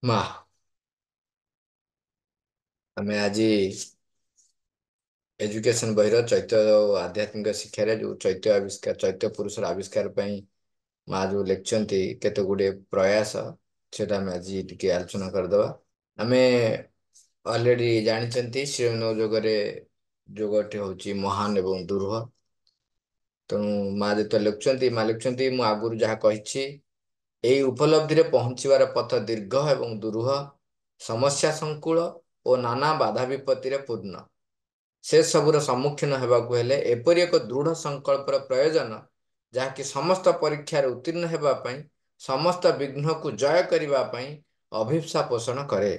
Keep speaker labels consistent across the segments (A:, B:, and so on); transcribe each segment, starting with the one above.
A: ମା ଆମେ ଆଜି ଏଜୁକେସନ ବହିର ଚୈତ୍ୟ ଆଧ୍ୟାତ୍ମିକ ଶିକ୍ଷାରେ ଯୋଉ ଚୈତ୍ୟ ପୁରୁଷର ଆବିଷ୍କାର ପାଇଁ ମା ଯୋଉ ଲେଖିଛନ୍ତି କେତେ ଗୁଡିଏ ପ୍ରୟାସ ସେଟା ଆମେ ଆଜି ଟିକେ ଆଲୋଚନା କରିଦବା। ଆମେ ଅଲରେଡି ଜାଣିଛନ୍ତି ଶ୍ରୀଅଙ୍ଗ ଯୋଗରେ ଯୋଗଟି ହଉଛି ମହାନ ଏବଂ ଦୁର୍ହ। ତେଣୁ ମା ଲେଖୁଛନ୍ତି ମୁଁ ଆଗରୁ ଯାହା କହିଛି ଏହି ଉପଲବ୍ଧିରେ ପହଞ୍ଚିବାର ପଥ ଦୀର୍ଘ ଏବଂ ଦୁରୂହ, ସମସ୍ୟା ସଂକୁଳ ଓ ନାନା ବାଧା ବିପତ୍ତିରେ ପୂର୍ଣ୍ଣ। ସେ ସବୁର ସମ୍ମୁଖୀନ ହେବାକୁ ହେଲେ ଏପରି ଏକ ଦୃଢ ସଂକଳ୍ପର ପ୍ରୟୋଜନ ଯାହାକି ସମସ୍ତ ପରୀକ୍ଷାରେ ଉତ୍ତୀର୍ଣ୍ଣ ହେବା ପାଇଁ, ସମସ୍ତ ବିଘ୍ନକୁ ଜୟ କରିବା ପାଇଁ ଅଭିପ୍ସା ପୋଷଣ କରେ।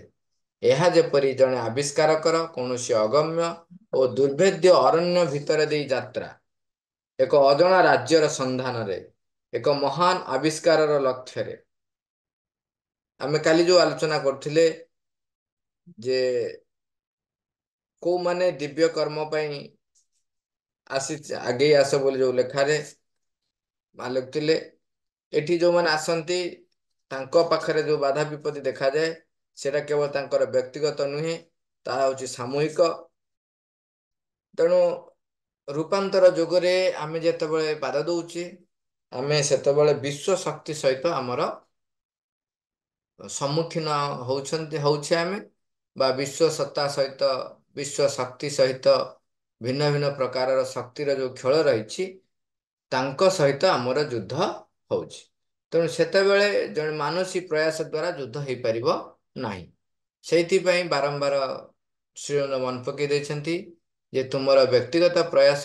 A: ଏହା ଯେପରି ଜଣେ ଆବିଷ୍କାରକର କୌଣସି ଅଗମ୍ୟ ଓ ଦୁର୍ଭେଦ୍ୟ ଅରଣ୍ୟ ଭିତରେ ଦେଇ ଯାତ୍ରା, ଏକ ଅଜଣା ରାଜ୍ୟର ସନ୍ଧାନରେ, ଏକ ମହାନ ଆବିଷ୍କାରର ଲକ୍ଷ୍ୟରେ। ଆମେ କାଲି ଯୋଉ ଆଲୋଚନା କରୁଥିଲେ ଯେ କୋଉମାନେ ଦିବ୍ୟ କର୍ମ ପାଇଁ ଆଗେଇ ଆସ ବୋଲି ଯୋଉ ଲେଖାରେ ମା ଲେଖୁଥିଲେ, ଏଠି ଯୋଉମାନେ ଆସନ୍ତି ତାଙ୍କ ପାଖରେ ଯୋଉ ବାଧା ବିପତ୍ତି ଦେଖାଯାଏ ସେଟା କେବଳ ତାଙ୍କର ବ୍ୟକ୍ତିଗତ ନୁହେଁ, ତାହା ହଉଛି ସାମୂହିକ। ତେଣୁ ରୂପାନ୍ତର ଯୁଗରେ ଆମେ ଯେତେବେଳେ ପାଦ ଦଉଛେ ଆମେ ସେତେବେଳେ ବିଶ୍ୱ ଶକ୍ତି ସହିତ ଆମର ସମ୍ମୁଖୀନ ହଉଛି ଆମେ, ବା ବିଶ୍ୱ ସତ୍ତା ସହିତ, ବିଶ୍ୱ ଶକ୍ତି ସହିତ, ଭିନ୍ନ ଭିନ୍ନ ପ୍ରକାରର ଶକ୍ତିର ଯୋଉ ଖେଳ ରହିଛି ତାଙ୍କ ସହିତ ଆମର ଯୁଦ୍ଧ ହଉଛି। ତେଣୁ ସେତେବେଳେ ଜଣେ ମାନସିକ ପ୍ରୟାସ ଦ୍ଵାରା ଯୁଦ୍ଧ ହେଇପାରିବ ନାହିଁ। ସେଇଥିପାଇଁ ବାରମ୍ବାର ଶ୍ରୀଅଙ୍ଗ ମନେ ପକେଇ ଦେଇଛନ୍ତି ଯେ ତୁମର ବ୍ୟକ୍ତିଗତ ପ୍ରୟାସ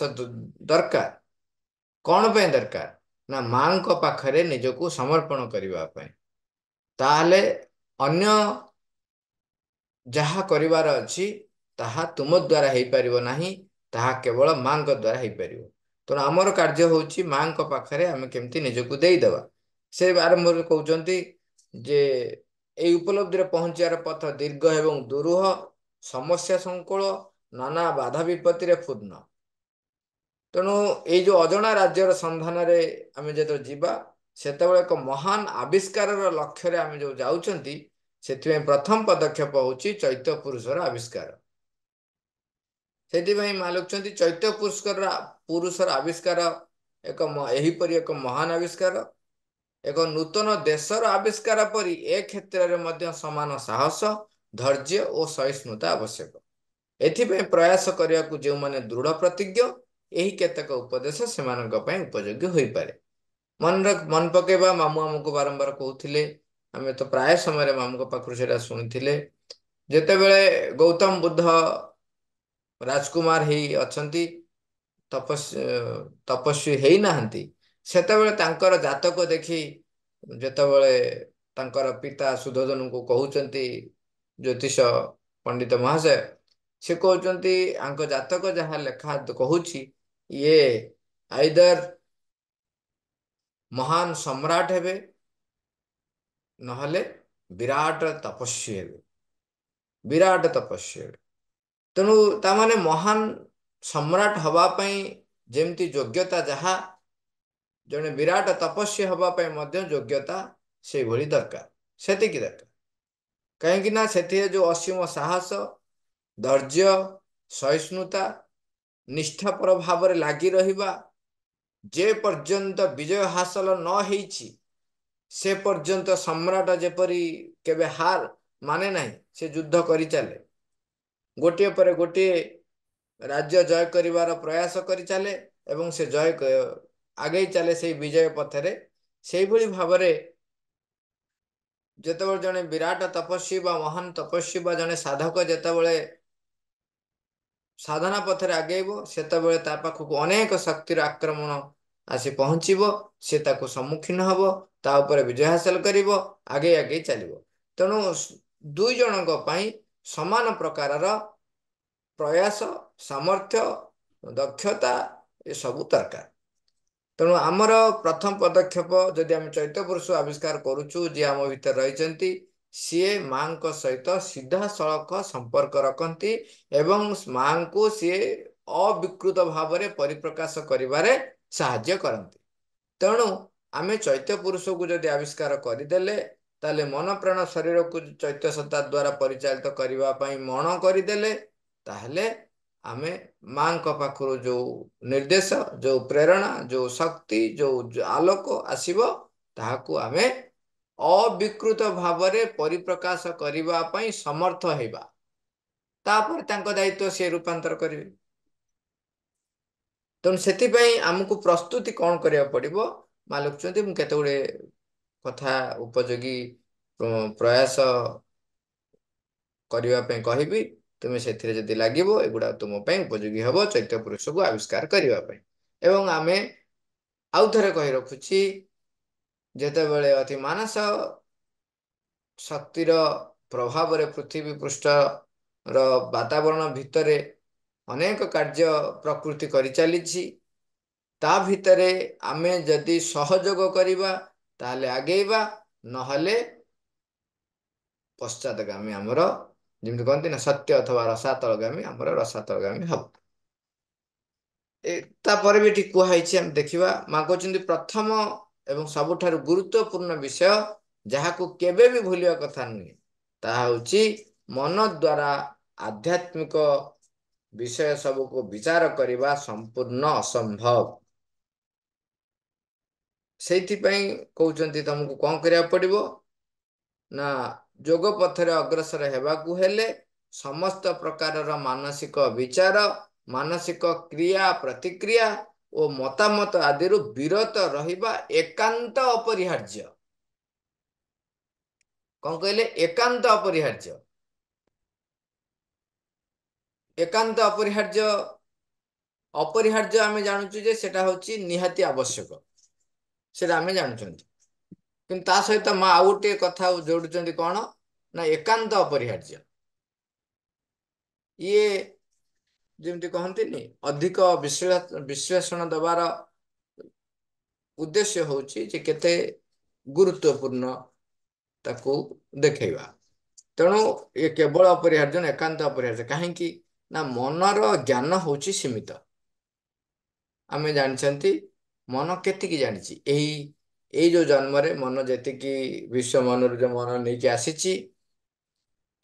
A: ଦରକାର। କଣ ପାଇଁ ଦରକାର? ନା ମାଙ୍କ ପାଖରେ ନିଜକୁ ସମର୍ପଣ କରିବା ପାଇଁ। ତାହେଲେ ଅନ୍ୟ ଯାହା କରିବାର ଅଛି ତାହା ତୁମ ଦ୍ୱାରା ହେଇପାରିବ ନାହିଁ, ତାହା କେବଳ ମାଙ୍କ ଦ୍ୱାରା ହେଇପାରିବ। ତେଣୁ ଆମର କାର୍ଯ୍ୟ ହଉଛି ମାଙ୍କ ପାଖରେ ଆମେ କେମିତି ନିଜକୁ ଦେଇଦବା। ସେ ଆରମ୍ଭରେ କହୁଛନ୍ତି ଯେ ଏହି ଉପଲବ୍ଧିରେ ପହଞ୍ଚିବାର ପଥ ଦୀର୍ଘ ଏବଂ ଦୁରୂହ, ସମସ୍ୟା ସଂକୁଳ, ନାନା ବାଧା ବିପତ୍ତିରେ ପୂର୍ଣ୍ଣ। ତେଣୁ ଏଇ ଯୋଉ ଅଜଣା ରାଜ୍ୟର ସନ୍ଧାନରେ ଆମେ ଯେତେବେଳେ ଯିବା ସେତେବେଳେ ଏକ ମହାନ ଆବିଷ୍କାରର ଲକ୍ଷ୍ୟରେ ଆମେ ଯୋଉ ଯାଉଛନ୍ତି, ସେଥିପାଇଁ ପ୍ରଥମ ପଦକ୍ଷେପ ହଉଛି ଚୈତ୍ୟ ପୁରୁଷର ଆବିଷ୍କାର। ସେଥିପାଇଁ ମା ଲେଖୁଛନ୍ତି ଚୈତ୍ୟ ପୁରୁଷର ଆବିଷ୍କାର ଏହିପରି ଏକ ମହାନ ଆବିଷ୍କାର, ଏକ ନୂତନ ଦେଶର ଆବିଷ୍କାର ପରି ଏ କ୍ଷେତ୍ରରେ ମଧ୍ୟ ସମାନ ସାହସ, ଧୈର୍ଯ୍ୟ ଓ ସହିଷ୍ଣୁତା ଆବଶ୍ୟକ। ଏଥିପାଇଁ ପ୍ରୟାସ କରିବାକୁ ଯେଉଁମାନେ ଦୃଢ ପ୍ରତିଜ୍ଞ, ଏହି କେତେକ ଉପଦେଶ ସେମାନଙ୍କ ପାଇଁ ଉପଯୋଗୀ ହୋଇପାରେ। ମନେ ପକେଇବା, ମାମୁଁ ଆମକୁ ବାରମ୍ବାର କହୁଥିଲେ, ଆମେ ତ ପ୍ରାୟ ସମୟରେ ମାମୁଙ୍କ ପାଖରୁ ସେଇଟା ଶୁଣିଥିଲେ, ଯେତେବେଳେ ଗୌତମ ବୁଦ୍ଧ ରାଜକୁମାର ହେଇ ଅଛନ୍ତି, ତପସ୍ୱୀ ହେଇନାହାନ୍ତି, ସେତେବେଳେ ତାଙ୍କର ଜାତକ ଦେଖି ଯେତେବେଳେ ତାଙ୍କର ପିତା ସୁଧୋଧନଙ୍କୁ କହୁଛନ୍ତି ଜ୍ୟୋତିଷ ପଣ୍ଡିତ ମହାଶୟ, ସେ କହୁଛନ୍ତି ଆଙ୍କ ଜାତକ ଯାହା ଲେଖା କହୁଛି ଇଏ ଆଇଦର ମହାନ ସମ୍ରାଟ ହେବେ ନହେଲେ ବିରାଟ ତପସ୍ୱୀ ହେବେ, ବିରାଟ ତପସ୍ୱୀ ହେବେ। ତେଣୁ ତାମାନେ ମହାନ ସମ୍ରାଟ ହବା ପାଇଁ ଯେମିତି ଯୋଗ୍ୟତା, ଯାହା ଜଣେ ବିରାଟ ତପସ୍ୱୀ ହବା ପାଇଁ ମଧ୍ୟ ଯୋଗ୍ୟତା ସେଇଭଳି ଦରକାର, ସେତିକି ଦରକାର। କାହିଁକି ନା ସେଥିରେ ଯୋଉ ଅସୀମ ସାହସ, ଧୈର୍ଯ୍ୟ, ସହିଷ୍ଣୁତା, ନିଷ୍ଠାପର ଭାବରେ ଲାଗି ରହିବା, ଯେ ପର୍ଯ୍ୟନ୍ତ ବିଜୟ ହାସଲ ନ ହେଇଛି ସେ ପର୍ଯ୍ୟନ୍ତ ସମ୍ରାଟ ଯେପରି କେବେ ହାର ମାନେ ନାହିଁ, ସେ ଯୁଦ୍ଧ କରିଚାଲେ, ଗୋଟିଏ ପରେ ଗୋଟିଏ ରାଜ୍ୟ ଜୟ କରିବାର ପ୍ରୟାସ କରିଚାଲେ ଏବଂ ସେ ଆଗେଇ ଚାଲେ ସେଇ ବିଜୟ ପଥରେ। ସେଇଭଳି ଭାବରେ ଯେତେବେଳେ ଜଣେ ବିରାଟ ତପସ୍ୱୀ ବା ମହାନ ତପସ୍ୱୀ ବା ଜଣେ ସାଧକ ଯେତେବେଳେ ସାଧନା ପଥରେ ଆଗେଇବ, ସେତେବେଳେ ତା ପାଖକୁ ଅନେକ ଶକ୍ତିର ଆକ୍ରମଣ ଆସି ପହଞ୍ଚିବ, ସେ ତାକୁ ସମ୍ମୁଖୀନ ହବ, ତା ଉପରେ ବିଜୟ ହାସଲ କରିବ, ଆଗେଇ ଆଗେଇ ଚାଲିବ। ତେଣୁ ଦୁଇ ଜଣଙ୍କ ପାଇଁ ସମାନ ପ୍ରକାରର ପ୍ରୟାସ, ସାମର୍ଥ୍ୟ, ଦକ୍ଷତା ଏସବୁ ଦରକାର। ତେଣୁ ଆମର ପ୍ରଥମ ପଦକ୍ଷେପ, ଯଦି ଆମେ ଚୈତ୍ୟ ପୁରୁଷ ଆବିଷ୍କାର କରୁଛୁ ଯିଏ ଆମ ଭିତରେ ରହିଛନ୍ତି, ସିଏ ମାଙ୍କ ସହିତ ସିଧାସଳଖ ସମ୍ପର୍କ ରଖନ୍ତି ଏବଂ ମାଙ୍କୁ ସିଏ ଅବିକୃତ ଭାବରେ ପରିପ୍ରକାଶ କରିବାରେ ସାହାଯ୍ୟ କରନ୍ତି। ତେଣୁ ଆମେ ଚୈତ୍ୟ ପୁରୁଷକୁ ଯଦି ଆବିଷ୍କାର କରିଦେଲେ ତାହେଲେ ମନ ପ୍ରାଣ ଶରୀରକୁ ଚୈତ୍ୟ ସତ୍ତା ଦ୍ୱାରା ପରିଚାଳିତ କରିବା ପାଇଁ ମଣ କରିଦେଲେ, ତାହେଲେ ଆମେ ମାଙ୍କ ପାଖରୁ ଯୋଉ ନିର୍ଦ୍ଦେଶ, ଯୋଉ ପ୍ରେରଣା, ଯୋଉ ଶକ୍ତି, ଯୋଉ ଆଲୋକ ଆସିବ, ତାହାକୁ ଆମେ ଅବିକୃତ ଭାବରେ ପରିପ୍ରକାଶ କରିବା ପାଇଁ ସମର୍ଥ ହେବା। ତାପରେ ତାଙ୍କ ଦାୟିତ୍ୱ ସିଏ ରୂପାନ୍ତର କରିବେ। ତେଣୁ ସେଥିପାଇଁ ଆମକୁ ପ୍ରସ୍ତୁତି କଣ କରିବାକୁ ପଡିବ? ମା ଲେଖୁଛନ୍ତି, ମୁଁ କେତେ ଗୁଡେ କଥା ଉପଯୋଗୀ ପ୍ରୟାସ କରିବା ପାଇଁ କହିବି, ତୁମେ ସେଥିରେ ଯଦି ଲାଗିବ, ଏଗୁଡା ତୁମ ପାଇଁ ଉପଯୋଗୀ ହବ ଚୈତ୍ୟ ପୁରୁଷକୁ ଆବିଷ୍କାର କରିବା ପାଇଁ। ଏବଂ ଆମେ ଆଉ ଥରେ କହି ରଖୁଛି, ଯେତେବେଳେ ଅତି ମାନସ ଶକ୍ତିର ପ୍ରଭାବରେ ପୃଥିବୀ ପୃଷ୍ଠର ବାତାବରଣ ଭିତରେ ଅନେକ କାର୍ଯ୍ୟ ପ୍ରକୃତି କରିଚାଲିଛି, ତା ଭିତରେ ଆମେ ଯଦି ସହଯୋଗ କରିବା ତାହେଲେ ଆଗେଇବା, ନହେଲେ ପଶ୍ଚାତଗାମୀ ଆମର, ଯେମିତି କହନ୍ତି ନା, ସତ୍ୟ ଅଥବା ରସାତଳଗାମୀ ଆମର ରସାତଳଗାମୀ ହବ। ତାପରେ ବି ଏଠି କୁହାହେଇଛି, ଆମେ ଦେଖିବା। ମା କହୁଛନ୍ତି ପ୍ରଥମ ଏବଂ ସବୁଠାରୁ ଗୁରୁତ୍ୱପୂର୍ଣ୍ଣ ବିଷୟ, ଯାହାକୁ କେବେ ବି ଭୁଲିବା କଥା ନୁହେଁ, ତାହା ହଉଛି ମନ ଦ୍ୱାରା ଆଧ୍ୟାତ୍ମିକ ବିଷୟ ସବୁକୁ ବିଚାର କରିବା ସମ୍ପୂର୍ଣ୍ଣ ଅସମ୍ଭବ। ସେଇଥିପାଇଁ କହୁଛନ୍ତି ତମକୁ କଣ କରିବାକୁ ପଡିବ ନା, ଯୋଗ ପଥରେ ଅଗ୍ରସର ହେବାକୁ ହେଲେ ସମସ୍ତ ପ୍ରକାରର ମାନସିକ ବିଚାର, ମାନସିକ କ୍ରିୟା ପ୍ରତିକ୍ରିୟା ଓ ମତାମତ ଆଦିରୁ ବିରତ ରହିବା ଏକାନ୍ତ ଅପରିହାର୍ଯ୍ୟ। କଣ କହିଲେ? ଏକାନ୍ତ ଅପରିହାର୍ଯ୍ୟ। ଏକାନ୍ତ ଅପରିହାର୍ଯ୍ୟ, ଅପରିହାର୍ଯ୍ୟ ଆମେ ଜାଣୁଛୁ ଯେ ସେଟା ହଉଛି ନିହାତି ଆବଶ୍ୟକ, ସେଟା ଆମେ ଜାଣୁଛନ୍ତି। କିନ୍ତୁ ତା ସହିତ ମା ଆଉ ଗୋଟିଏ କଥା ଯୋଡୁଛନ୍ତି, କଣ ନା, ଏକାନ୍ତ ଅପରିହାର୍ଯ୍ୟ। ଇଏ ଯେମିତି କହନ୍ତିନି, ଅଧିକ ବିଶ୍ଳେଷଣ ଦେବାର ଉଦ୍ଦେଶ୍ୟ ହଉଛି ଯେ କେତେ ଗୁରୁତ୍ୱପୂର୍ଣ୍ଣ ତାକୁ ଦେଖେଇବା। ତେଣୁ ଏ କେବଳ ଅପରିହାର୍ଯ୍ୟ, ଏକାନ୍ତ ଅପରିହାର୍ଯ୍ୟ। କାହିଁକି ନା, ମନର ଜ୍ଞାନ ହଉଛି ସୀମିତ। ଆମେ ଜାଣିଛନ୍ତି ମନ କେତିକି ଜାଣିଛି, ଏଇ ଯୋଉ ଜନ୍ମରେ ମନ ଯେତିକି ବିଶ୍ୱ ମନୋରଞ୍ଜନ ମନ ନେଇକି ଆସିଛି,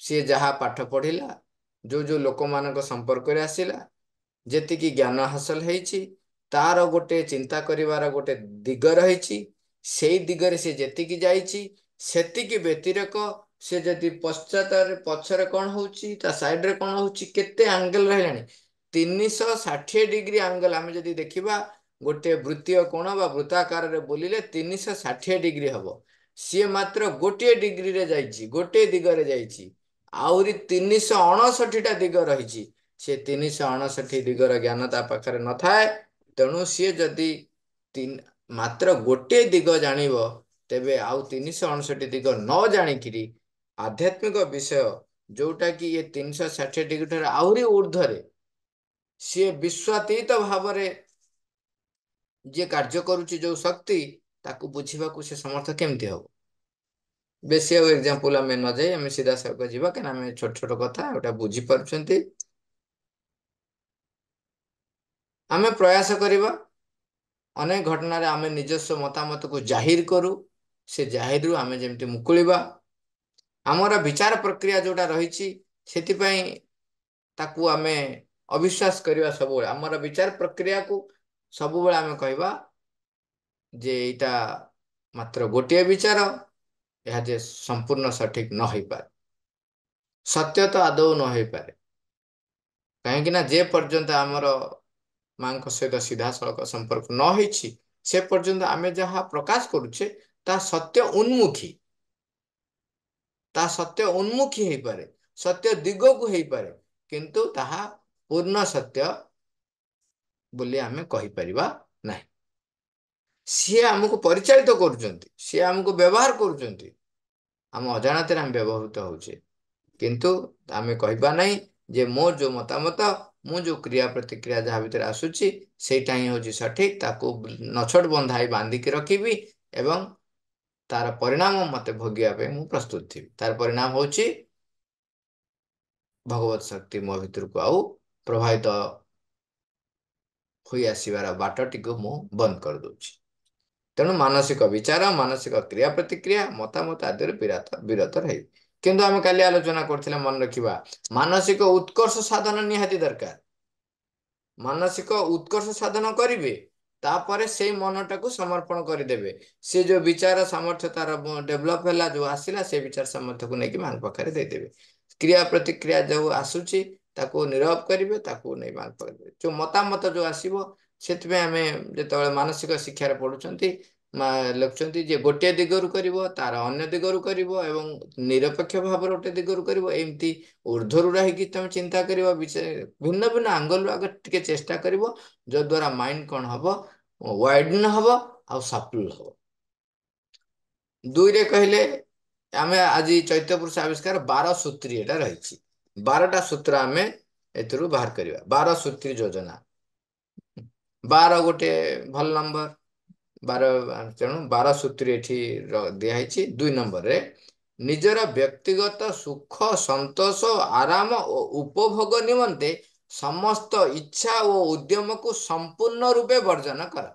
A: ସିଏ ଯାହା ପାଠ ପଢିଲା, ଯୋଉ ଲୋକମାନଙ୍କ ସମ୍ପର୍କରେ ଆସିଲା, ଯେତିକି ଜ୍ଞାନ ହାସଲ ହେଇଛି, ତାର ଗୋଟେ ଚିନ୍ତା କରିବାର ଗୋଟେ ଦିଗ ରହିଛି। ସେଇ ଦିଗରେ ସେ ଯେତିକି ଯାଇଛି, ସେତିକି ବ୍ୟତିରେକ ସେ ଯଦି ପଛରେ କଣ ହଉଛି, ତା ସାଇଡରେ କଣ ହଉଛି, କେତେ ଆଙ୍ଗେଲ ରହିଲାଣି। 360 ଡିଗ୍ରୀ ଆଙ୍ଗେଲ ଆମେ ଯଦି ଦେଖିବା, ଗୋଟେ ବୃତ୍ତୀୟ କୋଣ ବା ବୃତ୍ତାକାରରେ ବୁଲିଲେ 360 ଡିଗ୍ରୀ ହବ। ସିଏ ମାତ୍ର ଗୋଟିଏ ଡିଗ୍ରୀରେ ଯାଇଛି, ଗୋଟିଏ ଦିଗରେ ଯାଇଛି। ଆହୁରି 359ଟା ଦିଗ ରହିଛି। ସେ 359 ଦିଗର ଜ୍ଞାନ ତା ପାଖରେ ନଥାଏ। ତେଣୁ ସିଏ ଯଦି ମାତ୍ର ଗୋଟିଏ ଦିଗ ଜାଣିବ, ତେବେ ଆଉ 359 ଦିଗ ନ ଜାଣିକିରି ଆଧ୍ୟାତ୍ମିକ ବିଷୟ, ଯୋଉଟା କି ଇଏ 360 ଡିଗ୍ରୀ ଠାରୁ ଆହୁରି ଉର୍ଦ୍ଧ୍ୱରେ, ସିଏ ବିଶ୍ୱାତୀତ ଭାବରେ ଯିଏ କାର୍ଯ୍ୟ କରୁଛି, ଯୋଉ ଶକ୍ତି, ତାକୁ ବୁଝିବାକୁ ସେ ସମର୍ଥ କେମିତି ହବ? ବେଶୀ ଆଉ ଏକ୍ସାମ୍ପଲ ଆମେ ନ ଯାଇ ଆମେ ସିଧାସଳଖ ଯିବା, କାହିଁକିନା ଆମେ ଛୋଟ ଛୋଟ କଥା ଏଟା ବୁଝିପାରୁଛନ୍ତି। ଆମେ ପ୍ରୟାସ କରିବା, ଅନେକ ଘଟଣାରେ ଆମେ ନିଜସ୍ୱ ମତାମତକୁ ଜାହିର କରୁ, ସେ ଜାହିରରୁ ଆମେ ଯେମିତି ମୁକୁଳିବା। ଆମର ବିଚାର ପ୍ରକ୍ରିୟା ଯୋଉଟା ରହିଛି, ସେଥିପାଇଁ ତାକୁ ଆମେ ଅବିଶ୍ୱାସ କରିବା ସବୁବେଳେ। ଆମର ବିଚାର ପ୍ରକ୍ରିୟାକୁ ସବୁବେଳେ ଆମେ କହିବା ଯେ ଏଇଟା ମାତ୍ର ଗୋଟିଏ ବିଚାର, ଏହା ଯେ ସମ୍ପୂର୍ଣ୍ଣ ସଠିକ ନ ହେଇପାରେ, ସତ୍ୟ ତ ଆଦୌ ନ ହେଇପାରେ। କାହିଁକି ନା, ଯେ ପର୍ଯ୍ୟନ୍ତ ଆମର ମାଙ୍କ ସହିତ ସିଧାସଳଖ ସମ୍ପର୍କ ନ ହେଇଛି, ସେ ପର୍ଯ୍ୟନ୍ତ ଆମେ ଯାହା ପ୍ରକାଶ କରୁଛେ, ତାହା ସତ୍ୟ ଉନ୍ମୁଖୀ, ତା ସତ୍ୟ ଉନ୍ମୁଖୀ ହେଇପାରେ, ସତ୍ୟ ଦିଗକୁ ହେଇପାରେ, କିନ୍ତୁ ତାହା ପୂର୍ଣ୍ଣ ସତ୍ୟ ବୋଲି ଆମେ କହିପାରିବା ନାହିଁ। ସିଏ ଆମକୁ ପରିଚାଳିତ କରୁଛନ୍ତି, ସିଏ ଆମକୁ ବ୍ୟବହାର କରୁଛନ୍ତି, ଆମ ଅଜାଣତରେ ଆମେ ବ୍ୟବହୃତ ହଉଛେ। କିନ୍ତୁ ଆମେ କହିବା ନାହିଁ ଯେ ମୋ ଯୋଉ ମତାମତ, ମୁଁ ଯୋଉ କ୍ରିୟା ପ୍ରତିକ୍ରିୟା ଯାହା ଭିତରେ ଆସୁଛି, ସେଇଟା ହିଁ ହଉଛି ସଠିକ। ତାକୁ ନଛୋଟ ବନ୍ଧାଇ ବାନ୍ଧିକି ରଖିବି ଏବଂ ତାର ପରିଣାମ ମତେ ଭୋଗିବା ପାଇଁ ମୁଁ ପ୍ରସ୍ତୁତ ଥିବି। ତାର ପରିଣାମ ହଉଛି ଭଗବତ ଶକ୍ତି ମୋ ଭିତରକୁ ଆଉ ପ୍ରବାହିତ ହୋଇ ଆସିବାର ବାଟଟିକୁ ମୁଁ ବନ୍ଦ କରିଦଉଛି। ତେଣୁ ମାନସିକ ବିଚାର, ମାନସିକ କ୍ରିୟା ପ୍ରତିକ୍ରିୟା, ମତାମତ ଆଦିରୁ ବିରତ ବିରତ ରହିବେ। କିନ୍ତୁ ଆମେ କାଲି ଆଲୋଚନା କରୁଥିଲେ, ମନେ ରଖିବା, ମାନସିକ ଉତ୍କର୍ଷ ସାଧନ ନିହାତି ଦରକାର। ମାନସିକ ଉତ୍କର୍ଷ ସାଧନ କରିବେ, ତାପରେ ସେଇ ମନଟାକୁ ସମର୍ପଣ କରିଦେବେ। ସେ ଯୋଉ ବିଚାର ସାମର୍ଥ୍ୟ ତାର ଡେଭଲପ ହେଲା, ଯୋଉ ଆସିଲା, ସେ ବିଚାର ସାମର୍ଥ୍ୟକୁ ନେଇକି ମାଙ୍କ ପାଖରେ ଦେଇଦେବେ। କ୍ରିୟା ପ୍ରତିକ୍ରିୟା ଯୋଉ ଆସୁଛି ତାକୁ ନିରବ କରିବେ, ତାକୁ ନେଇ ମାଙ୍କ ପାଖରେ ଦେବେ। ଯୋଉ ମତାମତ ଯୋଉ ଆସିବ, ସେଥିପାଇଁ ଆମେ ଯେତେବେଳେ ମାନସିକ ଶିକ୍ଷାରେ ପଢୁଛନ୍ତି, ଲେଖୁଛନ୍ତି ଯେ ଗୋଟିଏ ଦିଗରୁ କରିବ, ତାର ଅନ୍ୟ ଦିଗରୁ କରିବ, ଏବଂ ନିରପେକ୍ଷ ଭାବରେ ଗୋଟେ ଦିଗରୁ କରିବ। ଏମିତି ଉର୍ଦ୍ଧ୍ୱରୁ ରହିକି ତମେ ଚିନ୍ତା କରିବ, ଭିନ୍ନ ଭିନ୍ନ ଆଙ୍ଗଲରୁ ଆଗ ଟିକେ ଚେଷ୍ଟା କରିବ, ଯଦ୍ୱାରା ମାଇଣ୍ଡ କଣ ହବ, ୱାଇଡନ୍ ହବ ଆଉ ସଫଳ ହବ। ଦୁଇରେ କହିଲେ, ଆମେ ଆଜି ଚୈତ୍ୟ ପୁରୁଷ ଆବିଷ୍କାର 12 ସୂତ୍ରୀ ଏଟା ରହିଛି। 12ଟା ସୂତ୍ର ଆମେ ଏଥିରୁ ବାହାର କରିବା। 12 ସୂତ୍ରୀ ଯୋଜନା। 12 ଗୋଟେ ଭଲ ନମ୍ବର। 12, ତେଣୁ 12 ସୂତ୍ରୀ ଏଠି ଦିଆହେଇଛି। 2 ନମ୍ବରରେ, ନିଜର ବ୍ୟକ୍ତିଗତ ସୁଖ, ସନ୍ତୋଷ, ଆରାମ ଓ ଉପଭୋଗ ନିମନ୍ତେ ସମସ୍ତ ଇଚ୍ଛା ଓ ଉଦ୍ୟମକୁ ସମ୍ପୂର୍ଣ୍ଣ ରୂପେ ବର୍ଜନ କର।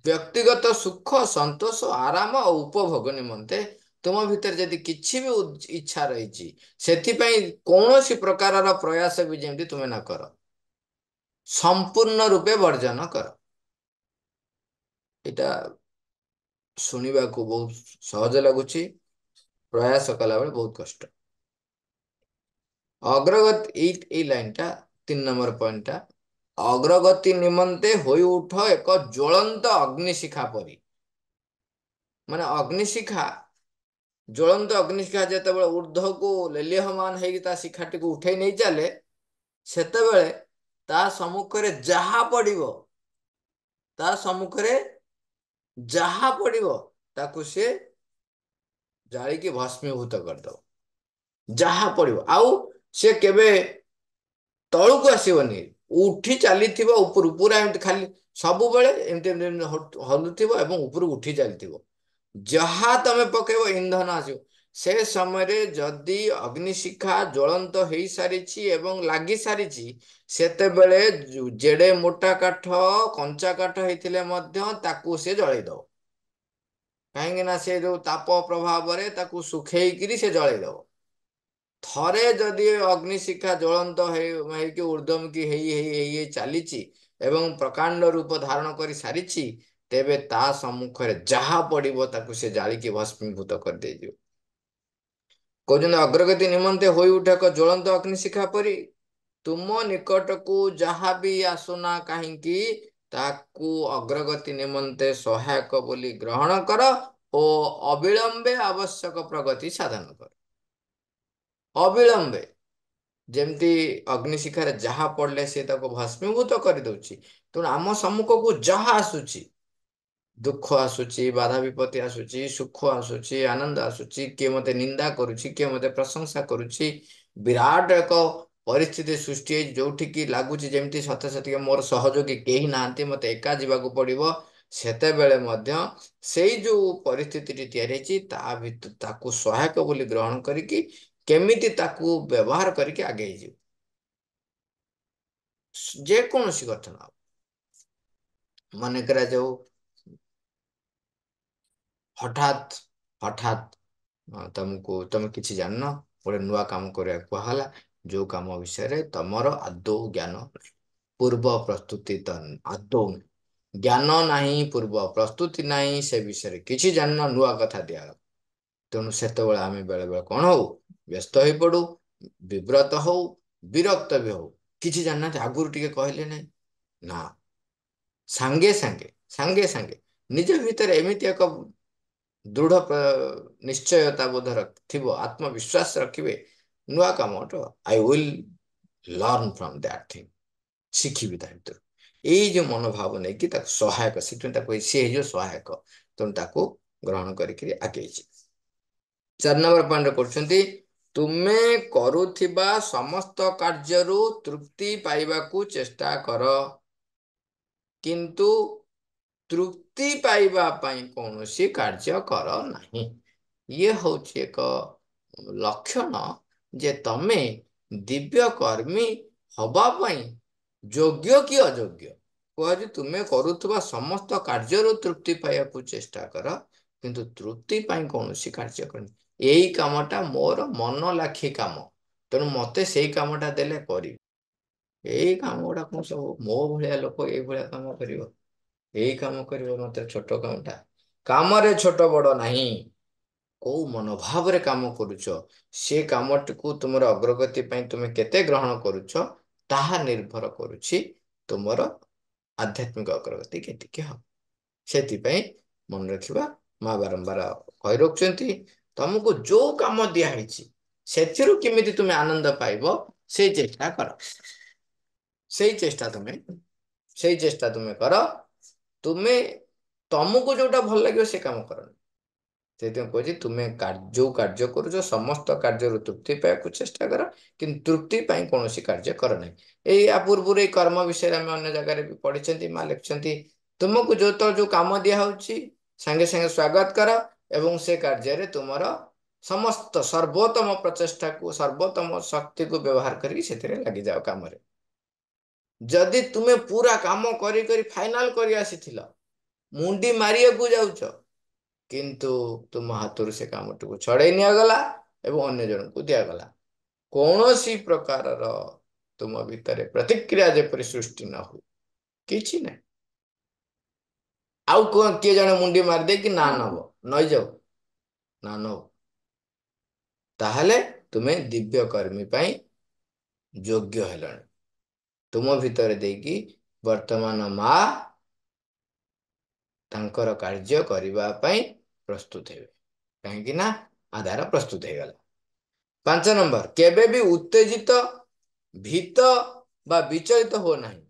A: ବ୍ୟକ୍ତିଗତ ସୁଖ, ସନ୍ତୋଷ, ଆରାମ ଓ ଉପଭୋଗ ନିମନ୍ତେ ତୁମ ଭିତରେ ଯଦି କିଛି ବି ଇଚ୍ଛା ରହିଛି, ସେଥିପାଇଁ କୌଣସି ପ୍ରକାରର ପ୍ରୟାସ ବି ଯେମିତି ତୁମେ ନ କର, ସମ୍ପୂର୍ଣ୍ଣ ରୂପେ ବର୍ଜନ କର। ଏଇଟା ଶୁଣିବାକୁ ବହୁତ ସହଜ ଲାଗୁଛି, ପ୍ରୟାସ କଲାବେଳେ ବହୁତ କଷ୍ଟ। ଅଗ୍ରଗତି, ଏଇ ଲାଇନଟା 3 ନମ୍ବର ପଏଣ୍ଟଟା, ଅଗ୍ରଗତି ନିମନ୍ତେ ହୋଇ ଉଠ ଏକ ଜ୍ୱଳନ୍ତ ଅଗ୍ନିଶିଖା ପରି। ମାନେ ଅଗ୍ନିଶିଖା, ଜ୍ୱଳନ୍ତ ଅଗ୍ନିଶିଖା ଯେତେବେଳେ ଊର୍ଦ୍ଧ୍ୱକୁ ଲେଲିହମାନ ହେଇକି ତା ଶିଖାଟିକୁ ଉଠେଇ ନେଇ ଚାଲେ, ସେତେବେଳେ ତା ସମ୍ମୁଖରେ ଯାହା ପଡ଼ିବ, ତା ସମ୍ମୁଖରେ ଯାହା ପଡ଼ିବ, ତାକୁ ସେ ଜାଳିକି ଭସ୍ମୀଭୂତ କରିଦବ। ଯାହା ପଡ଼ିବ, ଆଉ ସେ କେବେ ତଳକୁ ଆସିବନି, ଉଠି ଚାଲିଥିବ ଉପରୁ, ପୁରା ଏମିତି ଖାଲି ସବୁବେଳେ ଏମିତି ଏମିତି ହଲୁଥିବ ଏବଂ ଉପରକୁ ଉଠି ଚାଲିଥିବ। ଯାହା ତମେ ପକେଇବ ଇନ୍ଧନ ଆସିବ। ସେ ସମୟରେ ଯଦି ଅଗ୍ନିଶିଖା ଜ୍ୱଳନ୍ତ ହେଇସାରିଛି ଏବଂ ଲାଗି ସାରିଛି, ସେତେବେଳେ ଯେଡ଼େ ମୋଟା କାଠ, କଞ୍ଚା କାଠ ହେଇଥିଲେ ମଧ୍ୟ ତାକୁ ସେ ଜଳେଇ ଦବ। କାହିଁକି ନା ସେ ଯୋଉ ତାପ ପ୍ରଭାବରେ ତାକୁ ଶୁଖେଇକିରି ସେ ଜଳେଇ ଦବ। ଥରେ ଯଦି ଅଗ୍ନିଶିଖା ଜ୍ୱଳନ୍ତ ହେଇକି ଊର୍ଦ୍ଧ୍ୱମୁଖୀ ହେଇ ହେଇ ହେଇ ହେଇ ଚାଲିଛି ଏବଂ ପ୍ରକାଣ୍ଡ ରୂପ ଧାରଣ କରି ସାରିଛି, ତେବେ ତା ସମ୍ମୁଖରେ ଯାହା ପଡ଼ିବ ତାକୁ ସେ ଜାଳିକି ଭସ୍ମୀଭୂତ କରିଦେଇଯିବ। କହୁଛନ୍ତି, ଅଗ୍ରଗତି ନିମନ୍ତେ ହୋଇ ଉଠ ଏକ ଜ୍ୱଳନ୍ତ ଅଗ୍ନିଶିଖା ପରି। ତୁମ ନିକଟକୁ ଯାହା ବି ଆସୁନା କାହିଁକି, ତାକୁ ଅଗ୍ରଗତି ନିମନ୍ତେ ସହାୟକ ବୋଲି ଗ୍ରହଣ କର ଓ ଅବିଳମ୍ବେ ଆବଶ୍ୟକ ପ୍ରଗତି ସାଧନ କର। ଅବିଳମ୍ବେ, ଯେମିତି ଅଗ୍ନିଶିଖାରେ ଯାହା ପଡ଼ିଲେ ସେ ତାକୁ ଭସ୍ମୀଭୂତ କରିଦଉଛି, ତେଣୁ ଆମ ସମ୍ମୁଖକୁ ଯାହା ଆସୁଛି, ଦୁଃଖ ଆସୁଛି, ବାଧା ବିପତ୍ତି ଆସୁଛି, ସୁଖ ଆସୁଛି, ଆନନ୍ଦ ଆସୁଛି, କିଏ ମତେ ନିନ୍ଦା କରୁଛି, କିଏ ମତେ ପ୍ରଶଂସା କରୁଛି, ବିରାଟ ଏକ ପରିସ୍ଥିତି ସୃଷ୍ଟି ହେଇଛି, ଯୋଉଠିକି ଲାଗୁଛି ଯେମିତି ସତେ ସତିକା ମୋର ସହଯୋଗୀ କେହି ନାହାନ୍ତି, ମତେ ଏକା ଯିବାକୁ ପଡ଼ିବ। ସେତେବେଳେ ମଧ୍ୟ ସେଇ ଯୋଉ ପରିସ୍ଥିତିଟି ତିଆରି ହେଇଛି, ତା ଭିତରେ ତାକୁ ସହାୟକ ବୋଲି ଗ୍ରହଣ କରିକି କେମିତି ତାକୁ ବ୍ୟବହାର କରିକି ଆଗେଇ ଯିବ। ଯେକୌଣସି ଘଟଣା, ମନେ କରାଯାଉ ହଠାତ୍ ହଠାତ୍ ତମେ କିଛି ଜାଣିନ, ଗୋଟେ ନୂଆ କାମ କରିବାକୁ କୁହାହେଲା, ଯୋଉ କାମ ବିଷୟରେ ତମର ଆଦୌ ଜ୍ଞାନ ନାହିଁ, ପୂର୍ବ ପ୍ରସ୍ତୁତି ତ ଆଦୌ ନାହିଁ, ଜ୍ଞାନ ନାହିଁ, ପୂର୍ବ ପ୍ରସ୍ତୁତି ନାହିଁ, ସେ ବିଷୟରେ କିଛି ଜାଣିନ, ନୂଆ କଥା ଦିଆଗଲା। ତେଣୁ ସେତେବେଳେ ଆମେ ବେଳେ ବେଳେ କଣ ହଉ, ବ୍ୟସ୍ତ ହେଇ ପଡୁ, ବିବ୍ରତ ହଉ, ବିରକ୍ତ ବି ହଉ। କିଛି ଜାଣିନାହାନ୍ତି, ଆଗରୁ ଟିକେ କହିଲେ ନାହିଁ ନା, ସାଙ୍ଗେ ସାଙ୍ଗେ ସାଙ୍ଗେ ସାଙ୍ଗେ ନିଜ ଭିତରେ ଏମିତି ଏକ ଦୃଢ ନିଶ୍ଚୟତା ବୋଧ ଥିବ, ଆତ୍ମବିଶ୍ୱାସ ରଖିବେ, ନୂଆ କାମଟା I will learn from that thing, ଶିଖିବି ତା ଭିତରୁ। ଏଇ ଯୋଉ ମନୋଭାବ ନେଇକି ତାକୁ ସହାୟକ, ସେଥିପାଇଁ ତାକୁ ସିଏ ହେଇଯିବ ସହାୟକ, ତେଣୁ ତାକୁ ଗ୍ରହଣ କରିକିରି ଆଗେଇଛି। 4 ନମ୍ବର ପଏଣ୍ଟ କରୁଛନ୍ତି, ତୁମେ କରୁଥିବା ସମସ୍ତ କାର୍ଯ୍ୟରୁ ତୃପ୍ତି ପାଇବାକୁ ଚେଷ୍ଟା କର, କିନ୍ତୁ ତୃପ୍ତି ପାଇବା ପାଇଁ କୌଣସି କାର୍ଯ୍ୟ କର ନାହିଁ। ଇଏ ହଉଛି ଏକ ଲକ୍ଷଣ ଯେ ତମେ ଦିବ୍ୟ କର୍ମୀ ହବା ପାଇଁ ଯୋଗ୍ୟ କି ଅଯୋଗ୍ୟ। କୁହାଯାଏ ତୁମେ କରୁଥିବା ସମସ୍ତ କାର୍ଯ୍ୟରୁ ତୃପ୍ତି ପାଇବାକୁ ଚେଷ୍ଟା କର, କିନ୍ତୁ ତୃପ୍ତି ପାଇଁ କୌଣସି କାର୍ଯ୍ୟ କରନି। ଏଇ କାମଟା ମୋର ମନ ଲାଖି କାମ, ତେଣୁ ମତେ ସେଇ କାମଟା ଦେଲେ କରିବି। ଏଇ କାମ ଗୁଡା କଣ ସବୁ ମୋ ଭଳିଆ ଲୋକ ଏଇଭଳିଆ କାମ କରିବ? ଏଇ କାମ କରିବ ମାତ୍ର ଛୋଟ କାମଟା। କାମରେ ଛୋଟ ବଡ ନାହିଁ। କୋଉ ମନୋଭାବରେ କାମ କରୁଛ, ସେ କାମଟିକୁ ତୁମର ଅଗ୍ରଗତି ପାଇଁ ତୁମେ କେତେ ଗ୍ରହଣ କରୁଛ, ତାହା ନିର୍ଭର କରୁଛି ତୁମର ଆଧ୍ୟାତ୍ମିକ ଅଗ୍ରଗତି କେତିକି ହବ। ସେଥିପାଇଁ ମନେ ରଖିବା, ମା ବାରମ୍ବାର କହି ରଖୁଛନ୍ତି, ତମକୁ ଯୋଉ କାମ ଦିଆହେଇଛି ସେଥିରୁ କେମିତି ତୁମେ ଆନନ୍ଦ ପାଇବ ସେଇ ଚେଷ୍ଟା କର। ସେଇ ଚେଷ୍ଟା ତୁମେ ସେଇ ଚେଷ୍ଟା ତୁମେ କର। ତୁମେ ତମକୁ ଯୋଉଟା ଭଲ ଲାଗିବ ସେ କାମ କର। ସେଥିପାଇଁ କହୁଛି ତୁମେ ଯୋଉ କାର୍ଯ୍ୟ କରୁଛ ସମସ୍ତ କାର୍ଯ୍ୟରୁ ତୃପ୍ତି ପାଇବାକୁ ଚେଷ୍ଟା କର, କିନ୍ତୁ ତୃପ୍ତି ପାଇଁ କୌଣସି କାର୍ଯ୍ୟ କର ନାହିଁ। ଏଇ ୟା ପୂର୍ବରୁ ଏଇ କର୍ମ ବିଷୟରେ ଆମେ ଅନ୍ୟ ଜାଗାରେ ବି ପଢିଛନ୍ତି। ମା ଲେଖିଛନ୍ତି, ତୁମକୁ ଯୋଉ କାମ ଦିଆହଉଛି ସାଙ୍ଗେ ସାଙ୍ଗେ ସ୍ୱାଗତ କର ଏବଂ ସେ କାର୍ଯ୍ୟରେ ତୁମର ସମସ୍ତ ସର୍ବୋତ୍ତମ ପ୍ରଚେଷ୍ଟାକୁ, ସର୍ବୋତ୍ତମ ଶକ୍ତିକୁ ବ୍ୟବହାର କରିକି ସେଥିରେ ଲାଗିଯାଅ କାମରେ। ଯଦି ତୁମେ ପୁରା କାମ କରି କରି ଫାଇନାଲ କରି ଆସିଥିଲ, ମୁଣ୍ଡି ମାରିବାକୁ ଯାଉଛ, କିନ୍ତୁ ତୁମ ହାତରୁ ସେ କାମଟିକୁ ଛଡେଇ ନିଆଗଲା ଏବଂ ଅନ୍ୟ ଜଣଙ୍କୁ ଦିଆଗଲା, କୌଣସି ପ୍ରକାରର ତୁମ ଭିତରେ ପ୍ରତିକ୍ରିୟା ଯେପରି ସୃଷ୍ଟି ନ ହୁଏ, କିଛି ନାହିଁ। ଆଉ କିଏ ଜଣେ ମୁଣ୍ଡି ମାରିଦେଇକି ନା ନବ, ନଇଯାଉ, ନା ନଉ, ତାହେଲେ ତୁମେ ଦିବ୍ୟ କର୍ମୀ ପାଇଁ ଯୋଗ୍ୟ ହେଲଣି। ତୁମ ଭିତରେ ଦେଇକି ବର୍ତ୍ତମାନ ମା ତାଙ୍କର କାର୍ଯ୍ୟ କରିବା ପାଇଁ ପ୍ରସ୍ତୁତ ହେବେ, କାହିଁକି ନା ଆଧାର ପ୍ରସ୍ତୁତ ହେଇଗଲା। 5 ନମ୍ବର, କେବେ ବି ଉତ୍ତେଜିତ, ଭୀତ ବା ବିଚଳିତ ହୁଅ ନାହିଁ।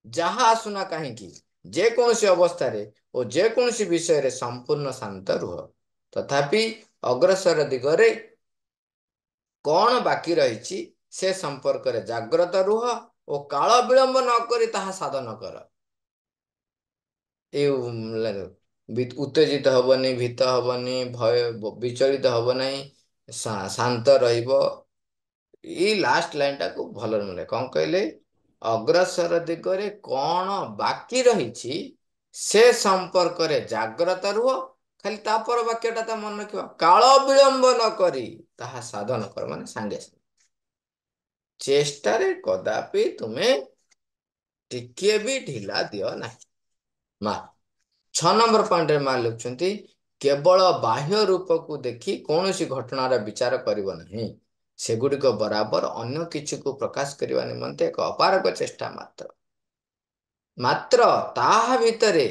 A: ଯାହା ଆସୁନା କାହିଁକି, ଯେକୌଣସି ଅବସ୍ଥାରେ ଓ ଯେକୌଣସି ବିଷୟରେ ସମ୍ପୂର୍ଣ୍ଣ ଶାନ୍ତ ରୁହ। ତଥାପି ଅଗ୍ରସର ଦିଗରେ କଣ ବାକି ରହିଛି ସେ ସମ୍ପର୍କରେ ଜାଗ୍ରତ ରୁହ ଓ କାଳ ବିଳମ୍ବ ନକରି ତାହା ସାଧନ କର। ଉତ୍ତେଜିତ ହବନି, ଭୀତ ହବନି, ବିଚଳିତ ହବ ନାହିଁ, ଶାନ୍ତ ରହିବ। ଏଇ ଲାଷ୍ଟ ଲାଇନ ଟାକୁ ଭଲରେ ମିଳେ, କଣ କହିଲେ, ଅଗ୍ରସର ଦିଗରେ କଣ ବାକି ରହିଛି ସେ ସମ୍ପର୍କରେ ଜାଗ୍ରତ ରୁହ। ଖାଲି ତାପର ବାକ୍ୟଟା ତା ମନେ ରଖିବ, କାଳ ବିଳମ୍ବ ନ କରି ତାହା ସାଧନ କର, ମାନେ ସାଙ୍ଗେ ସାଙ୍ଗେ ଚେଷ୍ଟାରେ କଦାପି ତୁମେ ଟିକିଏ ବି ଢିଲା ଦିଅ ନାହିଁ। ମା 6 ନମ୍ବର ପଏଣ୍ଟରେ ମା ଲେଖୁଛନ୍ତି, କେବଳ ବାହ୍ୟ ରୂପକୁ ଦେଖି କୌଣସି ଘଟଣାର ବିଚାର କରିବ ନାହିଁ। ସେଗୁଡ଼ିକ ବରାବର ଅନ୍ୟ କିଛିକୁ ପ୍ରକାଶ କରିବା ନିମନ୍ତେ ଏକ ଅପାରଗ ଚେଷ୍ଟା ମାତ୍ର। ମାତ୍ର ତାହା ଭିତରେ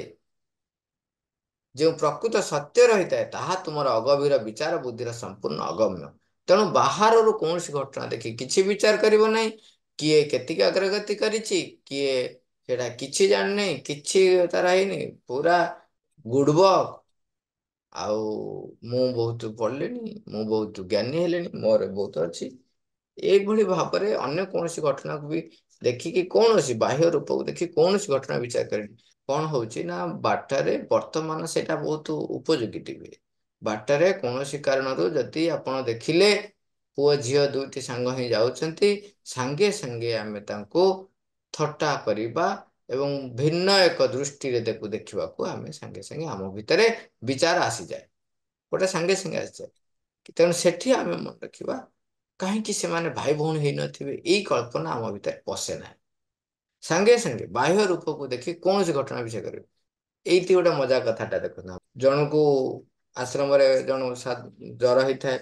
A: ଯେଉଁ ପ୍ରକୃତ ସତ୍ୟ ରହିଥାଏ ତାହା ତୁମର ଅଗଭୀର ବିଚାର ବୁଦ୍ଧିର ସମ୍ପୂର୍ଣ୍ଣ ଅଗମ୍ୟ। ତେଣୁ ବାହାରରୁ କୌଣସି ଘଟଣା ଦେଖି କିଛି ବିଚାର କରିବ ନାହିଁ। କିଏ କେତିକି ଅଗ୍ରଗତି କରିଛି, କିଏ ସେଟା କିଛି ଜାଣିନାହିଁ, କିଛି ତାର ହେଇନି, ପୁରା ଗୁଡବକ୍, ଆଉ ମୁଁ ବହୁତ ପଢିଲିଣି, ମୁଁ ବହୁତ ଜ୍ଞାନୀ ହେଲିଣି, ମୋର ବହୁତ ଅଛି, ଏଇଭଳି ଭାବରେ ଅନ୍ୟ କୌଣସି ଘଟଣାକୁ ବି ଦେଖିକି, କୌଣସି ବାହ୍ୟ ରୂପକୁ ଦେଖି କୌଣସି ଘଟଣା ବିଚାର କରେନି। କଣ ହଉଛି ନା, ବାଟରେ ବର୍ତ୍ତମାନ ସେଇଟା ବହୁତ ଉପଯୋଗୀ ଟିଭି। ବାଟରେ କୌଣସି କାରଣରୁ ଯଦି ଆପଣ ଦେଖିଲେ ପୁଅ ଝିଅ ଦୁଇଟି ସାଙ୍ଗ ହିଁ ଯାଉଛନ୍ତି, ସାଙ୍ଗେ ସାଙ୍ଗେ ଆମେ ତାଙ୍କୁ ଥଟ୍ଟା କରିବା ଏବଂ ଭିନ୍ନ ଏକ ଦୃଷ୍ଟିରେ ତାକୁ ଦେଖିବାକୁ ଆମେ ସାଙ୍ଗେ ସାଙ୍ଗେ ଆମ ଭିତରେ ବିଚାର ଆସିଯାଏ, ଗୋଟେ ସାଙ୍ଗେ ସାଙ୍ଗେ ଆସିଯାଏ। ତେଣୁ ସେଠି ଆମେ ମନେ ରଖିବା, କାହିଁକି ସେମାନେ ଭାଇ ଭଉଣୀ ହେଇନଥିବେ, ଏଇ କଳ୍ପନା ଆମ ଭିତରେ ପଶେ ନାହିଁ। ସାଙ୍ଗେ ସାଙ୍ଗେ ବାହ୍ୟ ରୂପକୁ ଦେଖି କୌଣସି ଘଟଣା ବିଷୟ କରିବେ। ଏଇଠି ଗୋଟେ ମଜା କଥାଟା ଦେଖନ୍ତୁ, ଜଣକୁ ଆଶ୍ରମରେ ଜର ହେଇଥାଏ,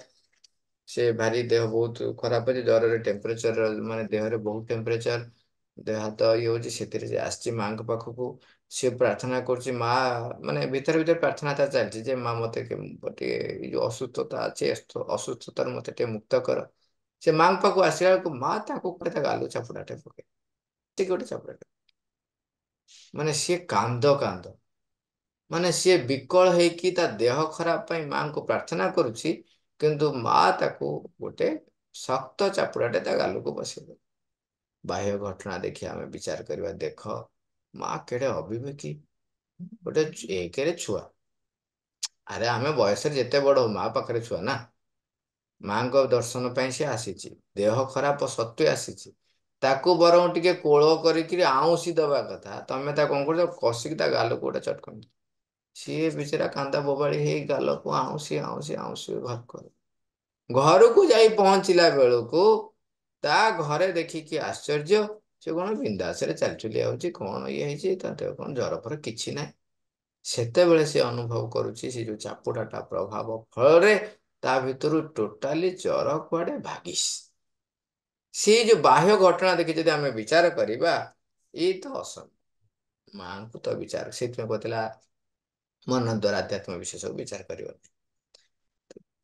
A: ସେ ଭାରି ଦେହ ବହୁତ ଖରାପ ଅଛି, ଜ୍ୱରରେ ଟେମ୍ପରେଚର, ମାନେ ଦେହରେ ବହୁତ ଟେମ୍ପରେଚର, ଦେହ ହାତ ଇଏ ହଉଛି, ସେଥିରେ ସେ ଆସିଛି ମାଙ୍କ ପାଖକୁ। ସିଏ ପ୍ରାର୍ଥନା କରୁଛି, ମା, ମାନେ ଭିତରେ ଭିତରେ ପ୍ରାର୍ଥନା ତା ଚାଲିଛି ଯେ ମା ମତେ ଟିକେ ଏଇ ଯୋଉ ଅସୁସ୍ଥତା ଅଛି, ଅସୁସ୍ଥତାରୁ ମତେ ଟିକେ ମୁକ୍ତ କର। ସେ ମାଙ୍କ ପାଖକୁ ଆସିଲା ବେଳକୁ ମା ତାକୁ ଗୋଟେ ତା ଗାଲ ଚାପୁଡାଟେ ପକେଇ, ଟିକେ ଗୋଟେ ଚାପୁଡାଟେ, ମାନେ ସିଏ କାନ୍ଦ କାନ୍ଦ, ମାନେ ସିଏ ବିକଳ ହେଇକି ତା ଦେହ ଖରାପ ପାଇଁ ମାଙ୍କୁ ପ୍ରାର୍ଥନା କରୁଛି, କିନ୍ତୁ ମା ତାକୁ ଗୋଟେ ଶକ୍ତ ଚାପୁଡାଟେ ତା ଗାଲକୁ ବସେଇଦେଲା। ବାହ୍ୟ ଘଟଣା ଦେଖି ଆମେ ବିଚାର କରିବା, ଦେଖ ମା କେଡେ ଅବିବେକୀ, ଗୋଟେ ଏକରେ ଛୁଆ, ଆରେ ଆମେ ବୟସରେ ଯେତେ ବଡ ହଉ ମା ପାଖରେ ଛୁଆ ନା। ମାଙ୍କ ଦର୍ଶନ ପାଇଁ ସେ ଆସିଛି, ଦେହ ଖରାପ ସତ୍ତ୍ୱେ ଆସିଛି, ତାକୁ ବରଂ ଟିକେ କୋଳ କରିକିରି ଆଉଁସି ଦବା କଥା, ତମେ ତା କଣ କରୁଛ, କଷିକି ତା ଗାଲକୁ ଗୋଟେ ଚଟକଣି। ସିଏ ବିଚରା କାନ୍ଦା ବୋବାଳି ହେଇ ଗାଲକୁ ଆଉଁସି ଆଉଁସି ଆଉଁସି ଘର କରେ। ଘରକୁ ଯାଇ ପହଞ୍ଚିଲା ବେଳକୁ ତା ଘରେ ଦେଖିକି ଆଶ୍ଚର୍ଯ୍ୟ, ସେ କଣ ବିନ୍ଦାସରେ ଚାଲିଚୁଲି ଯାଉଛି, କଣ ଇଏ ହେଇଛି, ତା ଦେହ କଣ ଜର ଫର କିଛି ନାହିଁ। ସେତେବେଳେ ସେ ଅନୁଭବ କରୁଛି ସେ ଯୋଉ ଚାପୁଡାଟା ପ୍ରଭାବ ଫଳରେ ତା ଭିତରୁ ଟୋଟାଲି ଜର କୁଆଡେ ଭାଗିସ୍। ସେ ଯୋଉ ବାହ୍ୟ ଘଟଣା ଦେଖି ଯଦି ଆମେ ବିଚାର କରିବା, ଏଇ ତ ଅସମ୍ଭବ। ମାଙ୍କୁ ତ ବିଚାର, ସେଇଥିପାଇଁ କହୁଥିଲା ମନ ଦ୍ୱାରା ଆଧ୍ୟାତ୍ମ ବିଷୟ ସବୁ ବିଚାର କରିବନି।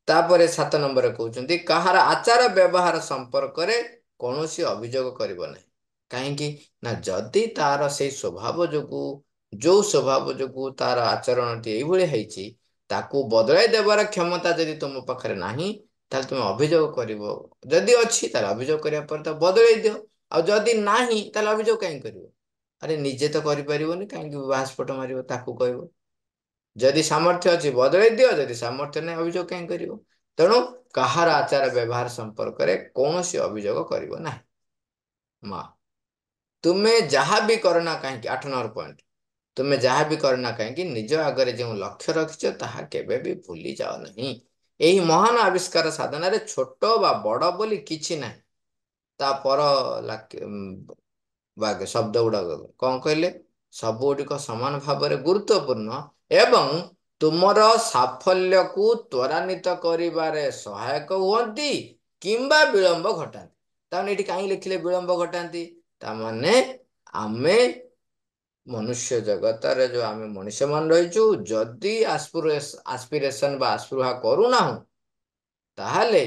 A: ତାପରେ 7 ନମ୍ବରରେ କହୁଛନ୍ତି, କାହାର ଆଚାର ବ୍ୟବହାର ସମ୍ପର୍କରେ କୌଣସି ଅଭିଯୋଗ କରିବ ନାହିଁ। କାହିଁକି ନା ଯଦି ତାର ସେଇ ସ୍ୱଭାବ ଯୋଗୁ, ଯୋଉ ସ୍ୱଭାବ ଯୋଗୁ ତାର ଆଚରଣଟି ଏଇଭଳି ହେଇଛି, ତାକୁ ବଦଳାଇ ଦେବାର କ୍ଷମତା ଯଦି ତୁମ ପାଖରେ ନାହିଁ, ତାହେଲେ ତୁମେ ଅଭିଯୋଗ କରିବ। ଯଦି ଅଛି ତାହେଲେ ଅଭିଯୋଗ କରିବା ପରେ ତାକୁ ବଦଳେଇ ଦିଅ। ଆଉ ଯଦି ନାହିଁ ତାହେଲେ ଅଭିଯୋଗ କାହିଁକି କରିବ? ଆରେ ନିଜେ ତ କରିପାରିବନି, କାହିଁକି ବାହାସ୍ପଟ ମାରିବ ତାକୁ କହିବ? ଯଦି ସାମର୍ଥ୍ୟ ଅଛି ବଦଳେଇ ଦିଅ, ଯଦି ସାମର୍ଥ୍ୟ ନାହିଁ ଅଭିଯୋଗ କାହିଁ କରିବ? ତେଣୁ କାହାର ଆଚାର ବ୍ୟବହାର ସମ୍ପର୍କରେ କୌଣସି ଅଭିଯୋଗ କରିବ ନାହିଁ। ମା, ତୁମେ ଯାହା ବି କର ନା କାହିଁକି, 8 ନମ୍ବର ପଏଣ୍ଟ, ତୁମେ ଯାହା ବି କର ନା କାହିଁକି ନିଜ ଆଗରେ ଯେଉଁ ଲକ୍ଷ୍ୟ ରଖିଛ ତାହା କେବେ ବି ଭୁଲି ଯାଅ ନାହିଁ। ଏହି ମହାନ ଆବିଷ୍କାର ସାଧନାରେ ଛୋଟ ବା ବଡ ବୋଲି କିଛି ନାହିଁ। ତା ପର ଶବ୍ଦ ଗୁଡାକ କଣ କହିଲେ? ସବୁ ଗୁଡ଼ିକ ସମାନ ଭାବରେ ଗୁରୁତ୍ୱପୂର୍ଣ୍ଣ ଏବଂ ତୁମର ସାଫଲ୍ୟକୁ ତ୍ୱରାନ୍ୱିତ କରିବାରେ ସହାୟକ ହୁଅନ୍ତି କିମ୍ବା ବିଳମ୍ବ ଘଟାନ୍ତି। ତାମାନେ ଏଠି କାହିଁ ଲେଖିଲେ ବିଳମ୍ବ ଘଟାନ୍ତି? ତାମାନେ ଆମେ ମନୁଷ୍ୟ ଜଗତରେ ଯୋଉ ଆମେ ମଣିଷ ମାନେ ରହିଛୁ, ଯଦି ଆସ୍ପିରେସନ ବା ଆସ୍ପୃହା କରୁନାହୁଁ, ତାହେଲେ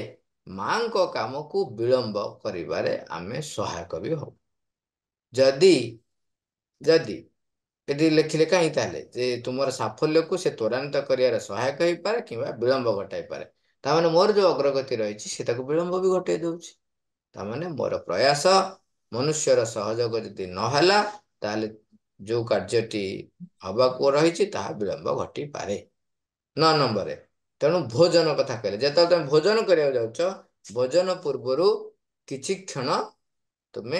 A: ମାଙ୍କ କାମକୁ ବିଳମ୍ବ କରିବାରେ ଆମେ ସହାୟକ ବି ହଉ। ଯଦି ଯଦି ଏଠି ଲେଖିଲେ କାହିଁ, ତାହେଲେ ଯେ ତୁମର ସାଫଲ୍ୟକୁ ସେ ତ୍ୱରାନ୍ୱିତ କରିବାରେ ସହାୟକ ହେଇପାରେ କିମ୍ବା ବିଳମ୍ବ ଘଟାଇପାରେ। ତାମାନେ ମୋର ଯୋଉ ଅଗ୍ରଗତି ରହିଛି ସେ ତାକୁ ବିଳମ୍ବ ବି ଘଟାଇ ଦଉଛି। ତାମାନେ ମୋର ପ୍ରୟାସ, ମନୁଷ୍ୟର ସହଯୋଗ ଯଦି ନହେଲା, ତାହେଲେ ଯୋଉ କାର୍ଯ୍ୟଟି ହବାକୁ ରହିଛି ତାହା ବିଳମ୍ବ ଘଟିପାରେ। 9 ନମ୍ବରରେ, ତେଣୁ ଭୋଜନ କଥା କହିଲେ, ଯେତେବେଳେ ତମେ ଭୋଜନ କରିବାକୁ ଯାଉଛ, ଭୋଜନ ପୂର୍ବରୁ କିଛି କ୍ଷଣ ତୁମେ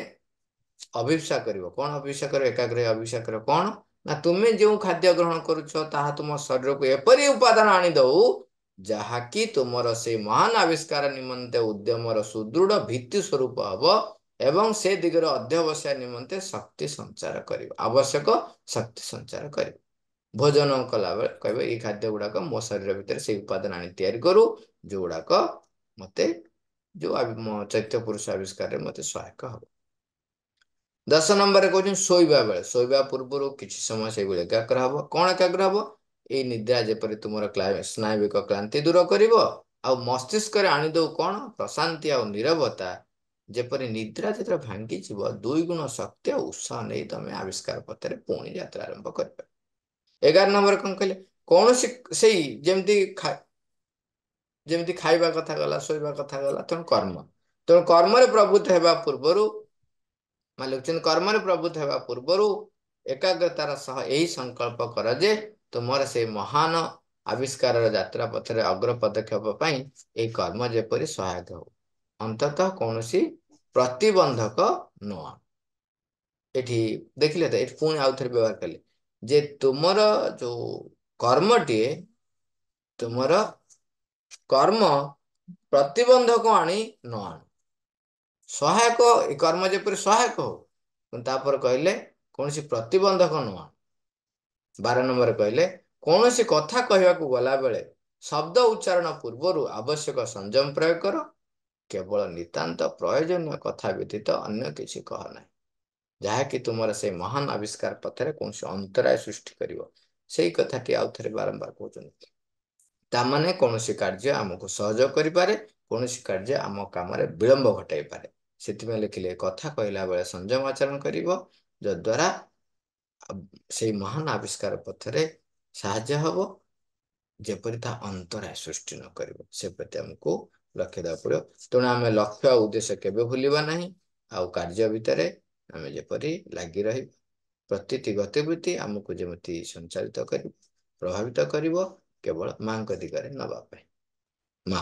A: ଅଭିପ୍ସା କରିବ। କଣ ଅଭିପ୍ସା କରିବ? ଏକାଗ୍ର ଅଭିପ୍ସା କରିବ। କଣ ନା ତୁମେ ଯେଉଁ ଖାଦ୍ୟ ଗ୍ରହଣ କରୁଛ ତାହା ତୁମ ଶରୀରକୁ ଏପରି ଉପାଦାନ ଆଣିଦଉ, ଯାହାକି ତୁମର ସେଇ ମହାନ ଆବିଷ୍କାର ନିମନ୍ତେ ଉଦ୍ୟମର ସୁଦୃଢ ଭିତ୍ତି ସ୍ୱରୂପ ହବ ଏବଂ ସେ ଦିଗରେ ଅଧ୍ୟବସାୟ ନିମନ୍ତେ ଶକ୍ତି ସଞ୍ଚାର କରିବ, ଆବଶ୍ୟକ ଶକ୍ତି ସଞ୍ଚାର କରିବ। ଭୋଜନ କଲାବେଳେ କହିବେ ଏଇ ଖାଦ୍ୟ ଗୁଡାକ ମୋ ଶରୀର ଭିତରେ ସେଇ ଉପାଦାନ ଆଣି ତିଆରି କରୁ, ଯୋଉଗୁଡାକ ମତେ ଯୋଉ ମୋ ଚୈତ୍ୟ ପୁରୁଷ ଆବିଷ୍କାରରେ ମତେ ସହାୟକ ହବ। 10 ନମ୍ବରରେ କହୁଛନ୍ତି ଶୋଇବା ବେଳେ, ଶୋଇବା ପୂର୍ବରୁ କିଛି ସମୟ ସେଇଭଳି ଏକାଗ୍ର ହବ। କଣ ଏକାଗ୍ର ହବ? ଏଇ ନିଦ୍ରା ଯେପରି ତୁମର ସ୍ନାୟବିକ କ୍ଳାନ୍ତି ଦୂର କରିବ ଆଉ ମସ୍ତିଷ୍କରେ ଆଣିଦଉ କଣ? ପ୍ରଶାନ୍ତି ଆଉ ନିରବତା। ଯେପରି ନିଦ୍ରା ଯେତେବେଳେ ଭାଙ୍ଗିଯିବ, 2 ଗୁଣ ଶକ୍ତି ଆଉ ଉତ୍ସାହ ନେଇ ତମେ ଆବିଷ୍କାର ପଥରେ ପୁଣି ଯାତ୍ରା ଆରମ୍ଭ କରିବ। 11 ନମ୍ବର କଣ କହିଲେ? କୌଣସି ସେଇ ଯେମିତି ଖାଇବା କଥା ଗଲା, ଶୋଇବା କଥା ଗଲା, ତେଣୁ କର୍ମରେ ପ୍ରବୃତ୍ତ ହେବା ପୂର୍ବରୁ କର୍ମରେ ପ୍ରବୃତ୍ତ ହେବା ପୂର୍ବରୁ ଏକାଗ୍ରତାର ସହ ଏହି ସଂକଳ୍ପ କର ଯେ ତୁମର ସେଇ ମହାନ ଆବିଷ୍କାରର ଯାତ୍ରା ପଥରେ ଅଗ୍ର ପଦକ୍ଷେପ ପାଇଁ ଏହି କର୍ମ ଯେପରି ସହାୟକ ହଉ, ଅନ୍ତତଃ କୌଣସି ପ୍ରତିବନ୍ଧକ ନୁହଁ। ଏଠି ଦେଖିଲେ ତ, ଏଠି ପୁଣି ଆଉ ଥରେ ବ୍ୟବହାର କଲେ ଯେ ତୁମର ଯୋଉ କର୍ମଟିଏ, ତୁମର କର୍ମ ପ୍ରତିବନ୍ଧକ ଆଣି ନ ଆଣୁ, ସହାୟକ, ଏ କର୍ମ ଯେପରି ସହାୟକ ହଉ। ତାପରେ କହିଲେ କୌଣସି ପ୍ରତିବନ୍ଧକ ନୁହଁ। 12 ନମ୍ବରରେ କହିଲେ କୌଣସି କଥା କହିବାକୁ ଗଲାବେଳେ ଶବ୍ଦ ଉଚ୍ଚାରଣ ପୂର୍ବରୁ ଆବଶ୍ୟକ ସଂଯମ ପ୍ରୟୋଗ କର। କେବଳ ନିତାନ୍ତ ପ୍ରୟୋଜନୀୟ କଥା ବ୍ୟତୀତ ଅନ୍ୟ କିଛି କହ ନାହିଁ, ଯାହାକି ତୁମର ସେଇ ମହାନ ଆବିଷ୍କାର ପଥରେ କୌଣସି ଅନ୍ତରାୟ ସୃଷ୍ଟି କରିବ। ସେଇ କଥାଟି ଆଉ ଥରେ ବାରମ୍ବାର କହୁଛନ୍ତି। ତାମାନେ କୌଣସି କାର୍ଯ୍ୟ ଆମକୁ ସହଯୋଗ କରିପାରେ, କୌଣସି କାର୍ଯ୍ୟ ଆମ କାମରେ ବିଳମ୍ବ ଘଟାଇପାରେ। ସେଥିପାଇଁ ଲେଖିଲେ କଥା କହିଲା ବେଳେ ସଂଯମ ଆଚରଣ କରିବ, ଯଦ୍ୱାରା ସେଇ ମହାନ ଆବିଷ୍କାର ପଥରେ ସାହାଯ୍ୟ ହବ, ଯେପରି ତା ଅନ୍ତରାୟ ସୃଷ୍ଟି ନ କରିବ। ସେ ପ୍ରତି ଆମକୁ ଲକ୍ଷ୍ୟ ଦେବାକୁ ପଡ଼ିବ। ତେଣୁ ଆମେ ଲକ୍ଷ୍ୟ ଆଉ ଉଦ୍ଦେଶ୍ୟ କେବେ ଭୁଲିବା ନାହିଁ, ଆଉ କାର୍ଯ୍ୟ ଭିତରେ ଆମେ ଯେପରି ଲାଗି ରହିବା। ପ୍ରତିଟି ଗତିବିଧି ଆମକୁ ଯେମିତି ସଞ୍ଚାଳିତ କରିବ, ପ୍ରଭାବିତ କରିବ, କେବଳ ମାଙ୍କ ଦିଗରେ ନବା ପାଇଁ। ମା